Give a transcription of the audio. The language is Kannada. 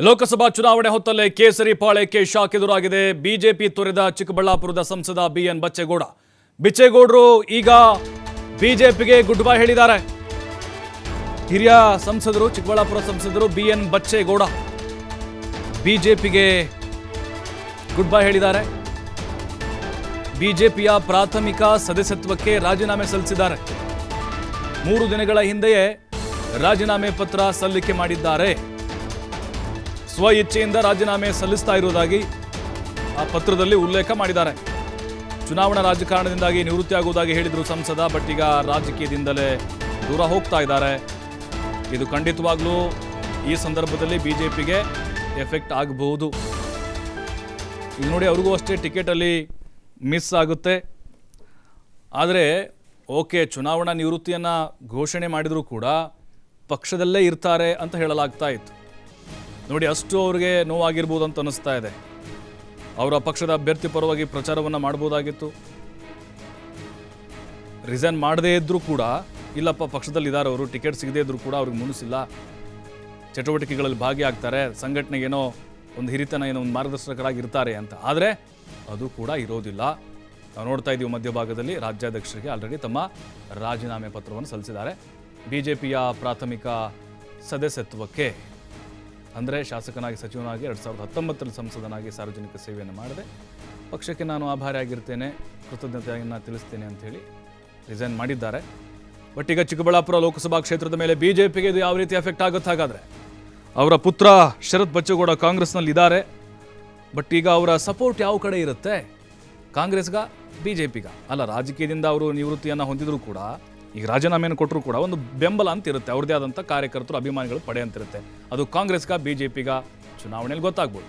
ಲೋಕಸಭಾ ಚುನಾವಣೆ ಹೊತ್ತಲ್ಲೇ ಕೇಸರಿ ಪಾಳ್ಯಕ್ಕೆ ಶಾಕ್ ಎದುರಾಗಿದೆ. ಬಿಜೆಪಿ ತೊರೆದ ಚಿಕ್ಕಬಳ್ಳಾಪುರದ ಸಂಸದ ಬಿಎನ್ ಬಚ್ಚೇಗೌಡ. ಬಿಚ್ಚೇಗೌಡರು ಈಗ ಬಿಜೆಪಿಗೆ ಗುಡ್ ಬೈ ಹೇಳಿದ್ದಾರೆ. ಹಿರಿಯ ಸಂಸದರು, ಚಿಕ್ಕಬಳ್ಳಾಪುರ ಸಂಸದರು ಬಿಎನ್ ಬಚ್ಚೇಗೌಡ ಬಿಜೆಪಿಗೆ ಗುಡ್ ಬೈ ಹೇಳಿದ್ದಾರೆ. ಬಿಜೆಪಿಯ ಪ್ರಾಥಮಿಕ ಸದಸ್ಯತ್ವಕ್ಕೆ ರಾಜೀನಾಮೆ ಸಲ್ಲಿಸಿದ್ದಾರೆ. 3 ದಿನಗಳ ಹಿಂದೆಯೇ ರಾಜೀನಾಮೆ ಪತ್ರ ಸಲ್ಲಿಕೆ ಮಾಡಿದ್ದಾರೆ. ಸ್ವ ಇಚ್ಛೆಯಿಂದ ರಾಜೀನಾಮೆ ಸಲ್ಲಿಸ್ತಾ ಇರುವುದಾಗಿ ಆ ಪತ್ರದಲ್ಲಿ ಉಲ್ಲೇಖ ಮಾಡಿದ್ದಾರೆ. ಚುನಾವಣಾ ರಾಜಕಾರಣದಿಂದಾಗಿ ನಿವೃತ್ತಿಯಾಗುವುದಾಗಿ ಹೇಳಿದರು ಸಂಸದ. ಬಟ್ ಈಗ ರಾಜಕೀಯದಿಂದಲೇ ದೂರ ಹೋಗ್ತಾ ಇದ್ದಾರೆ. ಇದು ಖಂಡಿತವಾಗ್ಲೂ ಈ ಸಂದರ್ಭದಲ್ಲಿ ಬಿಜೆಪಿಗೆ ಎಫೆಕ್ಟ್ ಆಗಬಹುದು. ಈಗ ನೋಡಿ, ಅವ್ರಿಗೂ ಅಷ್ಟೇ ಟಿಕೆಟಲ್ಲಿ ಮಿಸ್ ಆಗುತ್ತೆ. ಆದರೆ ಓಕೆ, ಚುನಾವಣಾ ನಿವೃತ್ತಿಯನ್ನು ಘೋಷಣೆ ಮಾಡಿದರೂ ಕೂಡ ಪಕ್ಷದಲ್ಲೇ ಇರ್ತಾರೆ ಅಂತ ಹೇಳಲಾಗ್ತಾ ಇತ್ತು. ನೋಡಿ, ಅಷ್ಟು ಅವ್ರಿಗೆ ನೋವಾಗಿರ್ಬೋದು ಅಂತ ಅನ್ನಿಸ್ತಾ ಇದೆ. ಅವರ ಪಕ್ಷದ ಅಭ್ಯರ್ಥಿ ಪರವಾಗಿ ಪ್ರಚಾರವನ್ನು ಮಾಡ್ಬೋದಾಗಿತ್ತು. ರಿಸೈನ್ ಮಾಡದೇ ಇದ್ದರೂ ಕೂಡ, ಇಲ್ಲಪ್ಪ ಪಕ್ಷದಲ್ಲಿ ಇದ್ದಾರೆ ಅವರು, ಟಿಕೆಟ್ ಸಿಗದೇ ಇದ್ದರೂ ಕೂಡ ಅವ್ರಿಗೆ ಮುನಿಸಿಲ್ಲ, ಚಟುವಟಿಕೆಗಳಲ್ಲಿ ಭಾಗಿಯಾಗ್ತಾರೆ, ಸಂಘಟನೆಗೇನೋ ಒಂದು ಹಿರಿತನ, ಏನೋ ಒಂದು ಮಾರ್ಗದರ್ಶಕರಾಗಿರ್ತಾರೆ ಅಂತ. ಆದರೆ ಅದು ಕೂಡ ಇರೋದಿಲ್ಲ. ನಾವು ನೋಡ್ತಾ ಇದ್ದೀವಿ, ಮಧ್ಯಭಾಗದಲ್ಲಿ ರಾಜ್ಯಾಧ್ಯಕ್ಷರಿಗೆ ಆಲ್ರೆಡಿ ತಮ್ಮ ರಾಜೀನಾಮೆ ಪತ್ರವನ್ನು ಸಲ್ಲಿಸಿದ್ದಾರೆ. ಬಿಜೆಪಿಯ ಪ್ರಾಥಮಿಕ ಸದಸ್ಯತ್ವಕ್ಕೆ, ಅಂದರೆ ಶಾಸಕನಾಗಿ, ಸಚಿವನಾಗಿ 2019ರಲ್ಲಿ ಸಂಸದನಾಗಿ ಸಾರ್ವಜನಿಕ ಸೇವೆಯನ್ನು ಮಾಡಿದೆ. ಪಕ್ಷಕ್ಕೆ ನಾನು ಆಭಾರಿಯಾಗಿರ್ತೇನೆ, ಕೃತಜ್ಞತೆಯನ್ನು ತಿಳಿಸ್ತೇನೆ ಅಂಥೇಳಿ ರಿಸೈನ್ ಮಾಡಿದ್ದಾರೆ. ಬಟ್ ಈಗ ಚಿಕ್ಕಬಳ್ಳಾಪುರ ಲೋಕಸಭಾ ಕ್ಷೇತ್ರದ ಮೇಲೆ ಬಿಜೆಪಿಗೆ ಇದು ಯಾವ ರೀತಿ ಎಫೆಕ್ಟ್ ಆಗುತ್ತೆ? ಹಾಗಾದರೆ ಅವರ ಪುತ್ರ ಶರತ್ ಬಚ್ಚೇಗೌಡ ಕಾಂಗ್ರೆಸ್ನಲ್ಲಿ ಇದ್ದಾರೆ. ಬಟ್ ಈಗ ಅವರ ಸಪೋರ್ಟ್ ಯಾವ ಕಡೆ ಇರುತ್ತೆ? ಕಾಂಗ್ರೆಸ್ಗ, ಬಿಜೆಪಿಗ? ಅಲ್ಲ, ರಾಜಕೀಯದಿಂದ ಅವರು ನಿವೃತ್ತಿಯನ್ನು ಹೊಂದಿದ್ರು ಕೂಡ, ಈಗ ರಾಜೀನಾಮೆಯನ್ನು ಕೊಟ್ಟರು ಕೂಡ ಒಂದು ಬೆಂಬಲ ಅಂತ ಇರುತ್ತೆ, ಅವ್ರದ್ದೇ ಆದಂಥ ಕಾರ್ಯಕರ್ತರು, ಅಭಿಮಾನಿಗಳು ಪಡೆ ಅಂತಿರುತ್ತೆ. ಅದು ಕಾಂಗ್ರೆಸ್ಗ, ಬಿಜೆಪಿಗ? ಚುನಾವಣೆಯಲ್ಲಿ ಗೊತ್ತಾಗ್ಬೋದು.